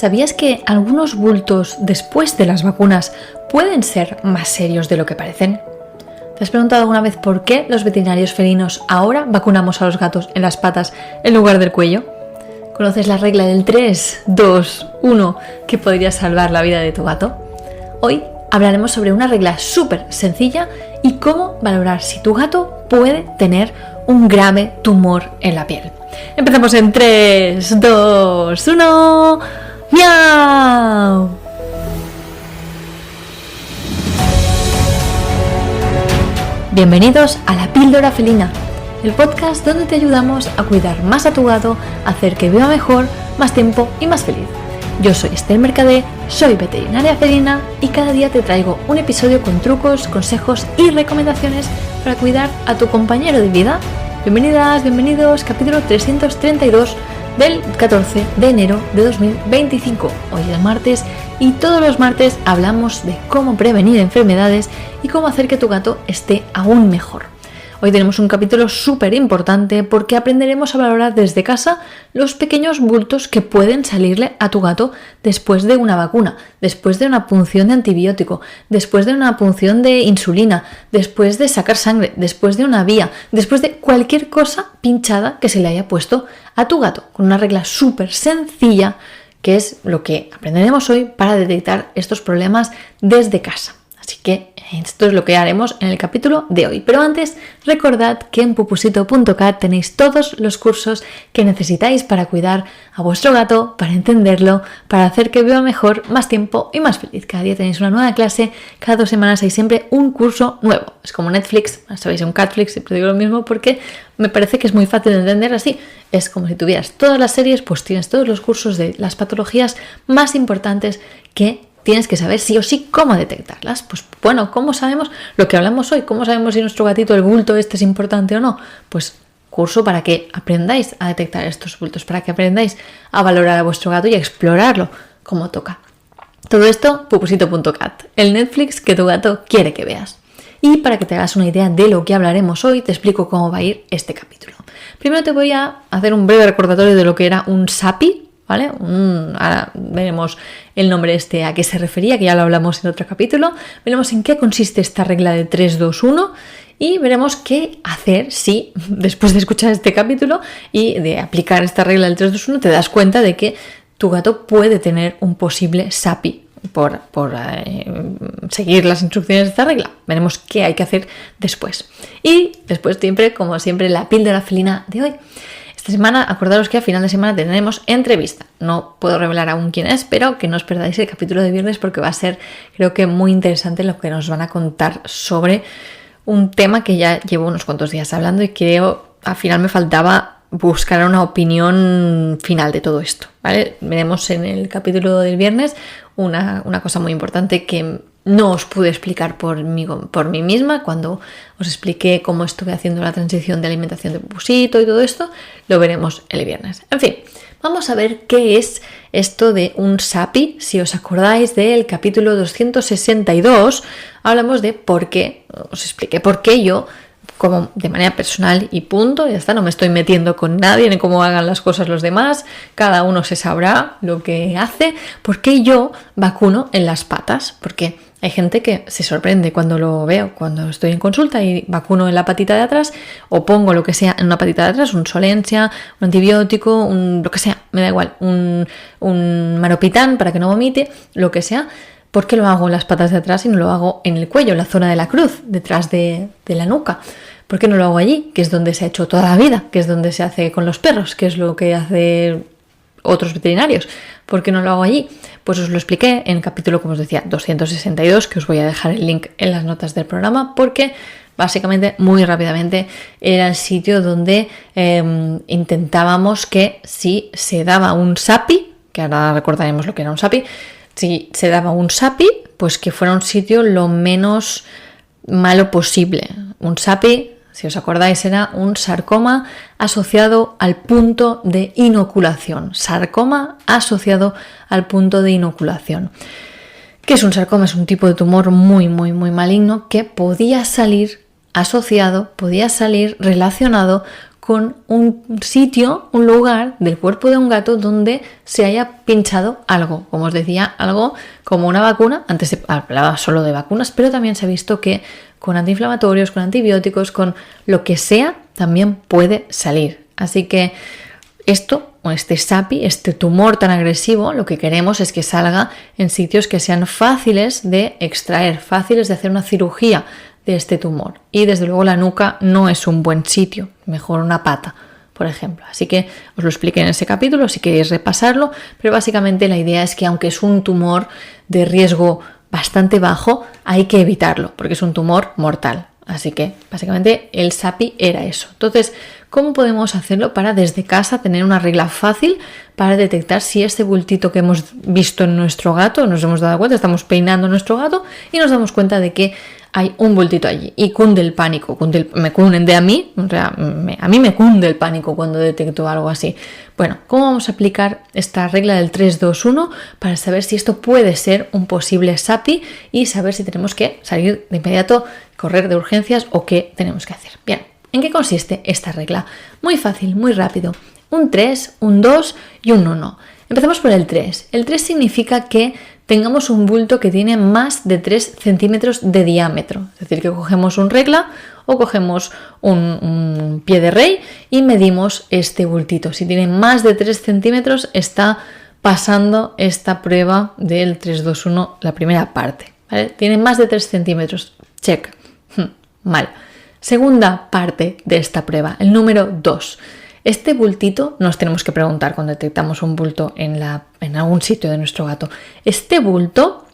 ¿Sabías que algunos bultos después de las vacunas pueden ser más serios de lo que parecen? ¿Te has preguntado alguna vez por qué los veterinarios felinos ahora vacunamos a los gatos en las patas en lugar del cuello? ¿Conoces la regla del 3, 2, 1 que podría salvar la vida de tu gato? Hoy hablaremos sobre una regla súper sencilla y cómo valorar si tu gato puede tener un grave tumor en la piel. Empezamos en 3, 2, 1... ¡Miau! Bienvenidos a La Píldora Felina, el podcast donde te ayudamos a cuidar más a tu gato, a hacer que viva mejor, más tiempo y más feliz. Yo soy Esther Mercadé, soy veterinaria felina y cada día te traigo un episodio con trucos, consejos y recomendaciones para cuidar a tu compañero de vida. Bienvenidas, bienvenidos, capítulo 332 del 14 de enero de 2025. Hoy es martes y todos los martes hablamos de cómo prevenir enfermedades y cómo hacer que tu gato esté aún mejor. Hoy tenemos un capítulo súper importante porque aprenderemos a valorar desde casa los pequeños bultos que pueden salirle a tu gato después de una vacuna, después de una punción de antibiótico, después de una punción de insulina, después de sacar sangre, después de una vía, después de cualquier cosa pinchada que se le haya puesto a tu gato, con una regla súper sencilla que es lo que aprenderemos hoy para detectar estos problemas desde casa. Así que esto es lo que haremos en el capítulo de hoy. Pero antes, recordad que en pupusito.cat tenéis todos los cursos que necesitáis para cuidar a vuestro gato, para entenderlo, para hacer que viva mejor, más tiempo y más feliz. Cada día tenéis una nueva clase, cada 2 semanas hay siempre un curso nuevo. Es como Netflix, sabéis, un Catflix, siempre digo lo mismo porque me parece que es muy fácil de entender así. Es como si tuvieras todas las series, pues tienes todos los cursos de las patologías más importantes que tienes que saber sí o sí cómo detectarlas. Pues bueno, ¿cómo sabemos lo que hablamos hoy? ¿Cómo sabemos si nuestro gatito, el bulto este, es importante o no? Pues curso para que aprendáis a detectar estos bultos, para que aprendáis a valorar a vuestro gato y a explorarlo como toca. Todo esto, pupusito.cat, el Netflix que tu gato quiere que veas. Y para que te hagas una idea de lo que hablaremos hoy, te explico cómo va a ir este capítulo. Primero te voy a hacer un breve recordatorio de lo que era un SAPI, ¿vale? Ahora veremos el nombre a qué se refería, que ya lo hablamos en otro capítulo. Veremos en qué consiste esta regla de 3, 2, 1 y veremos qué hacer si después de escuchar este capítulo y de aplicar esta regla del 3, 2, 1 te das cuenta de que tu gato puede tener un posible SAPI por seguir las instrucciones de esta regla. Veremos qué hay que hacer después. Y después siempre, como siempre, la píldora felina de hoy. Esta semana, acordaros que a final de semana tendremos entrevista. No puedo revelar aún quién es, pero que no os perdáis el capítulo de viernes porque va a ser, creo que muy interesante lo que nos van a contar sobre un tema que ya llevo unos cuantos días hablando y creo al final me faltaba buscar una opinión final de todo esto, ¿vale? Veremos en el capítulo del viernes una cosa muy importante que no os pude explicar por mí misma cuando os expliqué cómo estuve haciendo la transición de alimentación de Pupusito y todo esto. Lo veremos el viernes. En fin, vamos a ver qué es esto de un SAPI. Si os acordáis del capítulo 262, hablamos de por qué, os expliqué por qué yo, como de manera personal y punto, ya está, no me estoy metiendo con nadie ni cómo hagan las cosas los demás, cada uno se sabrá lo que hace, por qué yo vacuno en las patas, porque hay gente que se sorprende cuando lo veo, cuando estoy en consulta y vacuno en la patita de atrás o pongo lo que sea en una patita de atrás, un Solensia, un antibiótico, lo que sea, me da igual, un Maropitán para que no vomite, lo que sea. ¿Por qué lo hago en las patas de atrás y no lo hago en el cuello, en la zona de la cruz, detrás de la nuca? ¿Por qué no lo hago allí? Que es donde se ha hecho toda la vida, que es donde se hace con los perros, que es lo que hace otros veterinarios. ¿Por qué no lo hago allí? Pues os lo expliqué en el capítulo, como os decía, 262, que os voy a dejar el link en las notas del programa, porque básicamente, muy rápidamente, era el sitio donde intentábamos que si se daba un SAPI, que ahora recordaremos lo que era un SAPI, si se daba un SAPI, pues que fuera un sitio lo menos malo posible. Un SAPI, si os acordáis, era un sarcoma asociado al punto de inoculación. Sarcoma asociado al punto de inoculación. ¿Qué es un sarcoma? Es un tipo de tumor muy, muy, muy maligno que podía salir asociado, podía salir relacionado con un sitio, un lugar del cuerpo de un gato donde se haya pinchado algo. Como os decía, algo como una vacuna. Antes se hablaba solo de vacunas, pero también se ha visto que con antiinflamatorios, con antibióticos, con lo que sea, también puede salir. Así que esto, o este SAPI, este tumor tan agresivo, lo que queremos es que salga en sitios que sean fáciles de extraer, fáciles de hacer una cirugía de este tumor. Y desde luego la nuca no es un buen sitio, mejor una pata, por ejemplo. Así que os lo expliqué en ese capítulo si queréis repasarlo, pero básicamente la idea es que aunque es un tumor de riesgo bastante bajo, hay que evitarlo porque es un tumor mortal. Así que básicamente el SAPI era eso. Entonces, ¿cómo podemos hacerlo para desde casa tener una regla fácil para detectar si este bultito que hemos visto en nuestro gato, nos hemos dado cuenta, estamos peinando a nuestro gato y nos damos cuenta de que hay un bultito allí y cunde el pánico, me cunde a mí, o sea, a mí me cunde el pánico cuando detecto algo así. Bueno, ¿cómo vamos a aplicar esta regla del 3-2-1 para saber si esto puede ser un posible SAPI y saber si tenemos que salir de inmediato, correr de urgencias o qué tenemos que hacer? Bien, ¿en qué consiste esta regla? Muy fácil, muy rápido. Un 3, un 2 y un 1. Empezamos por el 3. El 3 significa que tengamos un bulto que tiene más de 3 centímetros de diámetro. Es decir, que cogemos un regla o cogemos un pie de rey y medimos este bultito. Si tiene más de 3 centímetros, está pasando esta prueba del 3-2-1, la primera parte. ¿Vale? Tiene más de 3 centímetros. Check. Mal. Segunda parte de esta prueba, el número 2. Este bultito, nos tenemos que preguntar cuando detectamos un bulto en algún sitio de nuestro gato. ¿Este bulto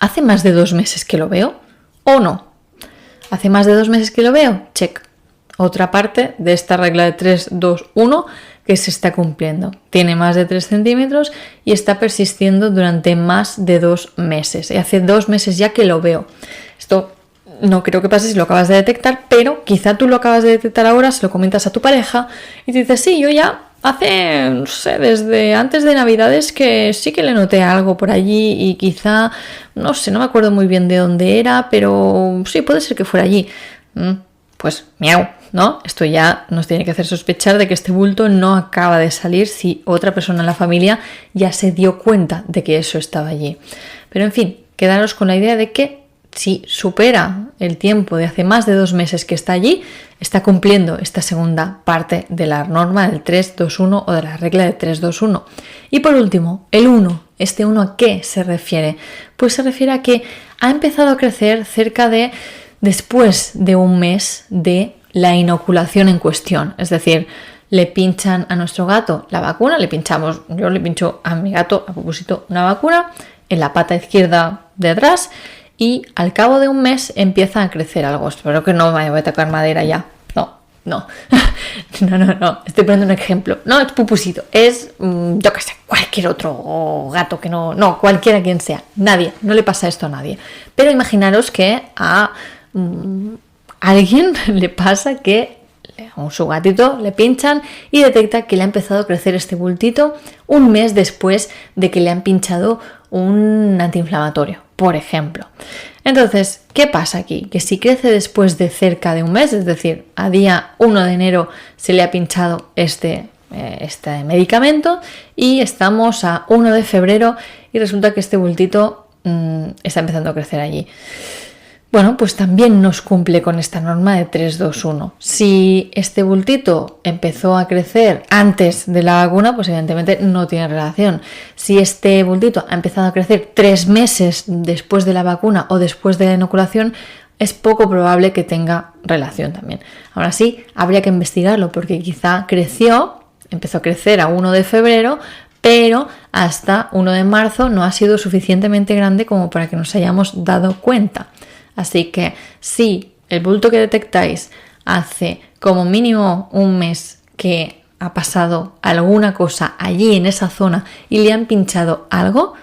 hace más de 2 meses que lo veo o no? ¿Hace más de 2 meses que lo veo? Check. Otra parte de esta regla de 3-2-1 que se está cumpliendo. Tiene más de 3 centímetros y está persistiendo durante más de 2 meses. Y hace 2 meses ya que lo veo. Esto no creo que pase si lo acabas de detectar, pero quizá tú lo acabas de detectar ahora, se lo comentas a tu pareja y te dices, sí, yo ya hace, no sé, desde antes de Navidades que sí que le noté algo por allí y quizá, no sé, no me acuerdo muy bien de dónde era, pero sí, puede ser que fuera allí. Pues miau, ¿no? Esto ya nos tiene que hacer sospechar de que este bulto no acaba de salir si otra persona en la familia ya se dio cuenta de que eso estaba allí. Pero en fin, quedaros con la idea de que si supera el tiempo de hace más de 2 meses que está allí, está cumpliendo esta segunda parte de la norma del 3-2-1 o de la regla de 3-2-1. Y por último, el 1. ¿Este 1 a qué se refiere? Pues se refiere a que ha empezado a crecer cerca de después de 1 mes de la inoculación en cuestión. Es decir, le pinchan a nuestro gato la vacuna, yo le pincho a mi gato a propósito una vacuna en la pata izquierda de atrás. Y al cabo de 1 mes empieza a crecer algo. Espero que no me voy a tocar madera ya. No. No. Estoy poniendo un ejemplo. No es Pupusito. Es, yo qué sé, cualquier otro gato que no, cualquiera quien sea. Nadie. No le pasa esto a nadie. Pero imaginaros que a alguien le pasa que a su gatito le pinchan y detecta que le ha empezado a crecer este bultito 1 mes después de que le han pinchado un antiinflamatorio, por ejemplo. Entonces, ¿qué pasa aquí? Que si crece después de cerca de 1 mes, es decir, a día 1 de enero se le ha pinchado este medicamento y estamos a 1 de febrero y resulta que este bultito está empezando a crecer allí. Bueno, pues también nos cumple con esta norma de 3-2-1. Si este bultito empezó a crecer antes de la vacuna, pues evidentemente no tiene relación. Si este bultito ha empezado a crecer 3 meses después de la vacuna o después de la inoculación, es poco probable que tenga relación también. Ahora sí, habría que investigarlo porque quizá empezó a crecer a 1 de febrero, pero hasta 1 de marzo no ha sido suficientemente grande como para que nos hayamos dado cuenta. Así que si el bulto que detectáis hace como mínimo 1 mes que ha pasado alguna cosa allí en esa zona y le han pinchado algo,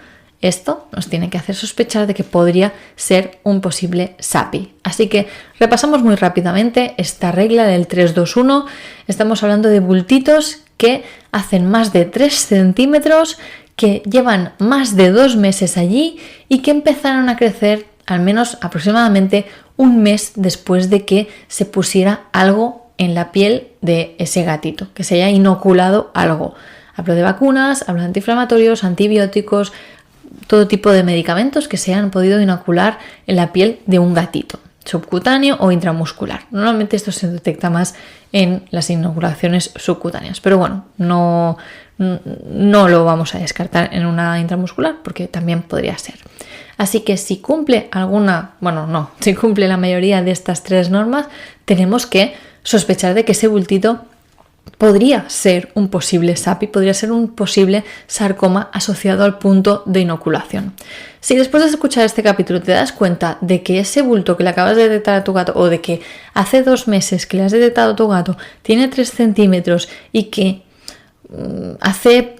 esto nos tiene que hacer sospechar de que podría ser un posible SAPI. Así que repasamos muy rápidamente esta regla del 3-2-1. Estamos hablando de bultitos que hacen más de 3 centímetros, que llevan más de 2 meses allí y que empezaron a crecer al menos aproximadamente 1 mes después de que se pusiera algo en la piel de ese gatito, que se haya inoculado algo. Hablo de vacunas, hablo de antiinflamatorios, antibióticos, todo tipo de medicamentos que se hayan podido inocular en la piel de un gatito, subcutáneo o intramuscular. Normalmente esto se detecta más en las inoculaciones subcutáneas, pero bueno, no lo vamos a descartar en una intramuscular porque también podría ser. Así que si cumple si cumple la mayoría de estas 3 normas, tenemos que sospechar de que ese bultito podría ser un posible SAPI, podría ser un posible sarcoma asociado al punto de inoculación. Si después de escuchar este capítulo te das cuenta de que ese bulto que le acabas de detectar a tu gato, o de que hace 2 meses que le has detectado a tu gato tiene 3 centímetros y que hace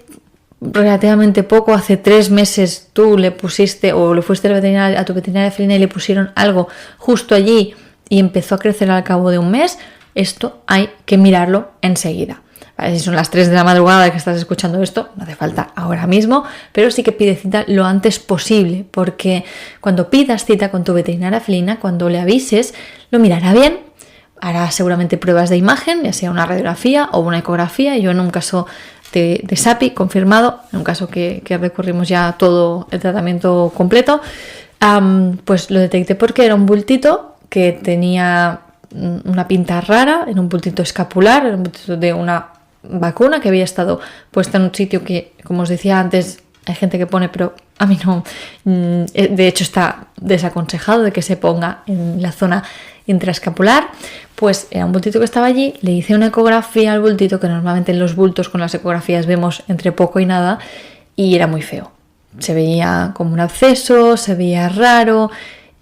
relativamente poco, hace 3 meses tú le pusiste o le fuiste a tu veterinaria felina y le pusieron algo justo allí y empezó a crecer al cabo de un mes, esto hay que mirarlo enseguida. Vale, si son las 3 de la madrugada que estás escuchando esto, no hace falta ahora mismo, pero sí que pide cita lo antes posible, porque cuando pidas cita con tu veterinaria felina, cuando le avises, lo mirará bien, hará seguramente pruebas de imagen, ya sea una radiografía o una ecografía. Yo en un caso de SAPI confirmado, en un caso que recurrimos ya a todo el tratamiento completo, pues lo detecté porque era un bultito que tenía una pinta rara, en un bultito escapular, era un bultito de una vacuna que había estado puesta en un sitio que, como os decía antes, hay gente que pone, pero a mí no. De hecho está desaconsejado de que se ponga en la zona intraescapular. Pues era un bultito que estaba allí, le hice una ecografía al bultito, que normalmente en los bultos con las ecografías vemos entre poco y nada, y era muy feo. Se veía como un absceso, se veía raro,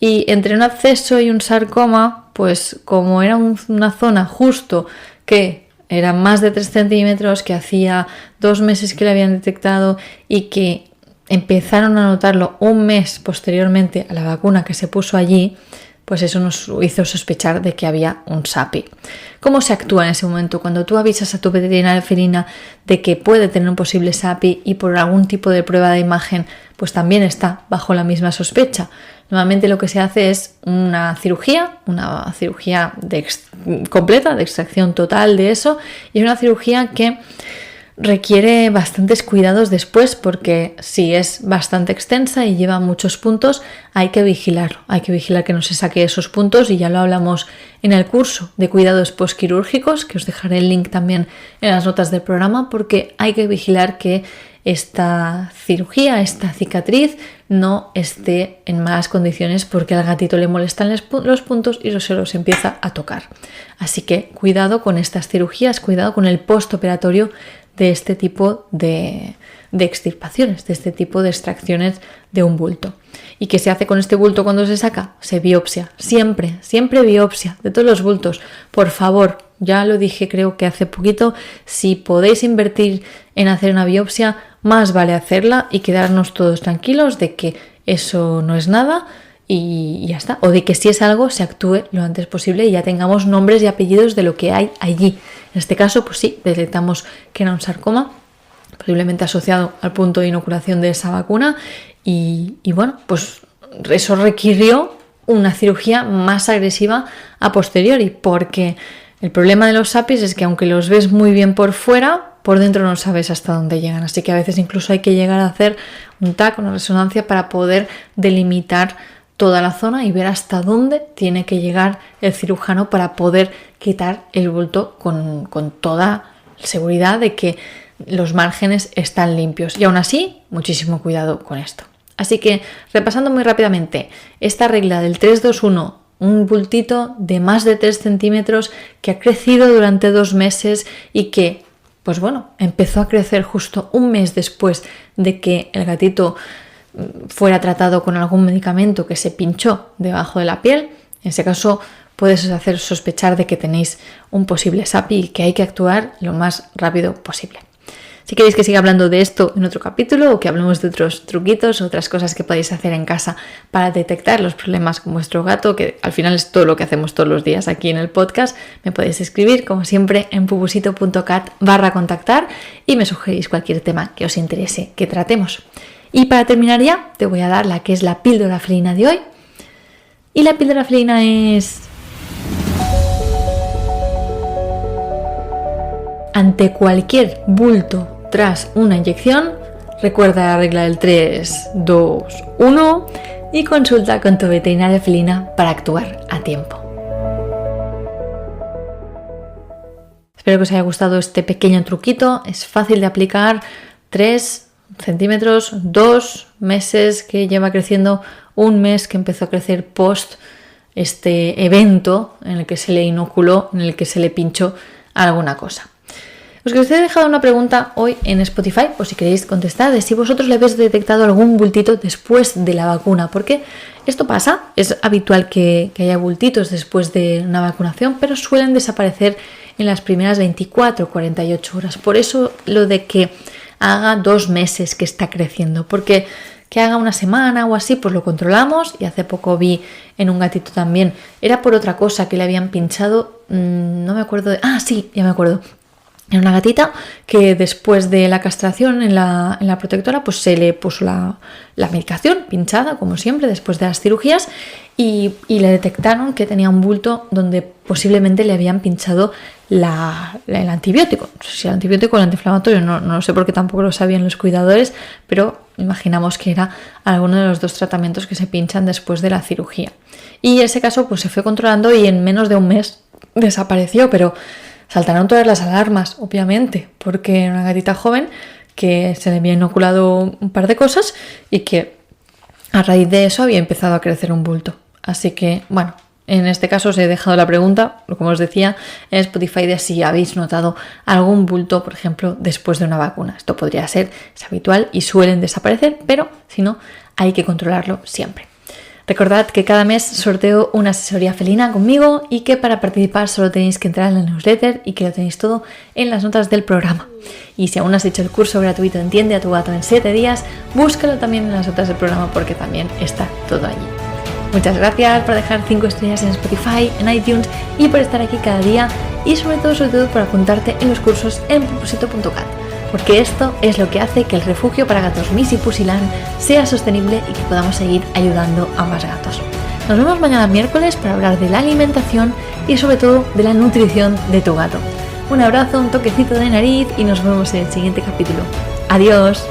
y entre un absceso y un sarcoma, pues como era una zona justo que era más de 3 centímetros, que hacía 2 meses que le habían detectado y que empezaron a notarlo un mes posteriormente a la vacuna que se puso allí, pues eso nos hizo sospechar de que había un SAPI. ¿Cómo se actúa en ese momento? Cuando tú avisas a tu veterinaria felina de que puede tener un posible SAPI y por algún tipo de prueba de imagen, pues también está bajo la misma sospecha. Normalmente lo que se hace es una cirugía completa, de extracción total de eso, y es una cirugía que requiere bastantes cuidados después, porque si es bastante extensa y lleva muchos puntos, hay que vigilarlo, hay que vigilar que no se saque esos puntos, y ya lo hablamos en el curso de cuidados postquirúrgicos, que os dejaré el link también en las notas del programa, porque hay que vigilar que esta cirugía, esta cicatriz, no esté en malas condiciones, porque al gatito le molestan los puntos y se los empieza a tocar. Así que cuidado con estas cirugías, cuidado con el postoperatorio de este tipo de extirpaciones, de este tipo de extracciones de un bulto. ¿Y qué se hace con este bulto cuando se saca? Se biopsia, siempre biopsia de todos los bultos. Por favor, ya lo dije creo que hace poquito, si podéis invertir en hacer una biopsia, más vale hacerla y quedarnos todos tranquilos de que eso no es nada y ya está. O de que si es algo, se actúe lo antes posible y ya tengamos nombres y apellidos de lo que hay allí. En este caso, pues sí, detectamos que era un sarcoma, posiblemente asociado al punto de inoculación de esa vacuna, y bueno, pues eso requirió una cirugía más agresiva a posteriori, porque el problema de los SAPIs es que aunque los ves muy bien por fuera, por dentro no sabes hasta dónde llegan, así que a veces incluso hay que llegar a hacer un TAC, una resonancia, para poder delimitar toda la zona y ver hasta dónde tiene que llegar el cirujano para poder quitar el bulto con toda seguridad de que los márgenes están limpios. Y aún así, muchísimo cuidado con esto. Así que, repasando muy rápidamente, esta regla del 3-2-1, un bultito de más de 3 centímetros que ha crecido durante 2 meses y que, pues bueno, empezó a crecer justo un mes después de que el gatito fuera tratado con algún medicamento que se pinchó debajo de la piel. En ese caso puedes hacer sospechar de que tenéis un posible SAPI y que hay que actuar lo más rápido posible. Si queréis que siga hablando de esto en otro capítulo, o que hablemos de otros truquitos, otras cosas que podéis hacer en casa para detectar los problemas con vuestro gato, que al final es todo lo que hacemos todos los días aquí en el podcast, me podéis escribir como siempre en pupusito.cat/contactar y me sugerís cualquier tema que os interese que tratemos. Y para terminar ya, te voy a dar la que es la píldora felina de hoy. Y la píldora felina es... ante cualquier bulto tras una inyección, recuerda la regla del 3, 2, 1 y consulta con tu veterinaria felina para actuar a tiempo. Espero que os haya gustado este pequeño truquito. Es fácil de aplicar. 3 centímetros, 2 meses que lleva creciendo, 1 mes que empezó a crecer post este evento en el que se le inoculó, en el que se le pinchó alguna cosa. Os he dejado una pregunta hoy en Spotify, por si queréis contestar, de si vosotros le habéis detectado algún bultito después de la vacuna, porque esto pasa, es habitual que haya bultitos después de una vacunación, pero suelen desaparecer en las primeras 24 o 48 horas. Por eso lo de que haga 2 meses que está creciendo, porque que haga una semana o así, pues lo controlamos. Y hace poco vi en un gatito también, era por otra cosa que le habían pinchado, no me acuerdo sí, ya me acuerdo. Era una gatita que después de la castración en la protectora, pues se le puso la medicación pinchada, como siempre, después de las cirugías, y le detectaron que tenía un bulto donde posiblemente le habían pinchado el antibiótico. No sé si el antibiótico o el antiinflamatorio, no lo sé porque tampoco lo sabían los cuidadores, pero imaginamos que era alguno de los 2 tratamientos que se pinchan después de la cirugía. Y ese caso pues se fue controlando y en menos de 1 mes desapareció, pero saltaron todas las alarmas, obviamente, porque era una gatita joven que se le había inoculado un par de cosas y que a raíz de eso había empezado a crecer un bulto. Así que, bueno, en este caso os he dejado la pregunta, como os decía, en Spotify de si habéis notado algún bulto, por ejemplo, después de una vacuna. Esto podría ser, es habitual y suelen desaparecer, pero si no, hay que controlarlo siempre. Recordad que cada mes sorteo una asesoría felina conmigo y que para participar solo tenéis que entrar en la newsletter y que lo tenéis todo en las notas del programa. Y si aún no has hecho el curso gratuito Entiende a tu gato en 7 días, búscalo también en las notas del programa porque también está todo allí. Muchas gracias por dejar 5 estrellas en Spotify, en iTunes y por estar aquí cada día y sobre todo por apuntarte en los cursos en pupusito.cat. Porque esto es lo que hace que el refugio para gatos Missy Pusilán sea sostenible y que podamos seguir ayudando a más gatos. Nos vemos mañana miércoles para hablar de la alimentación y sobre todo de la nutrición de tu gato. Un abrazo, un toquecito de nariz y nos vemos en el siguiente capítulo. ¡Adiós!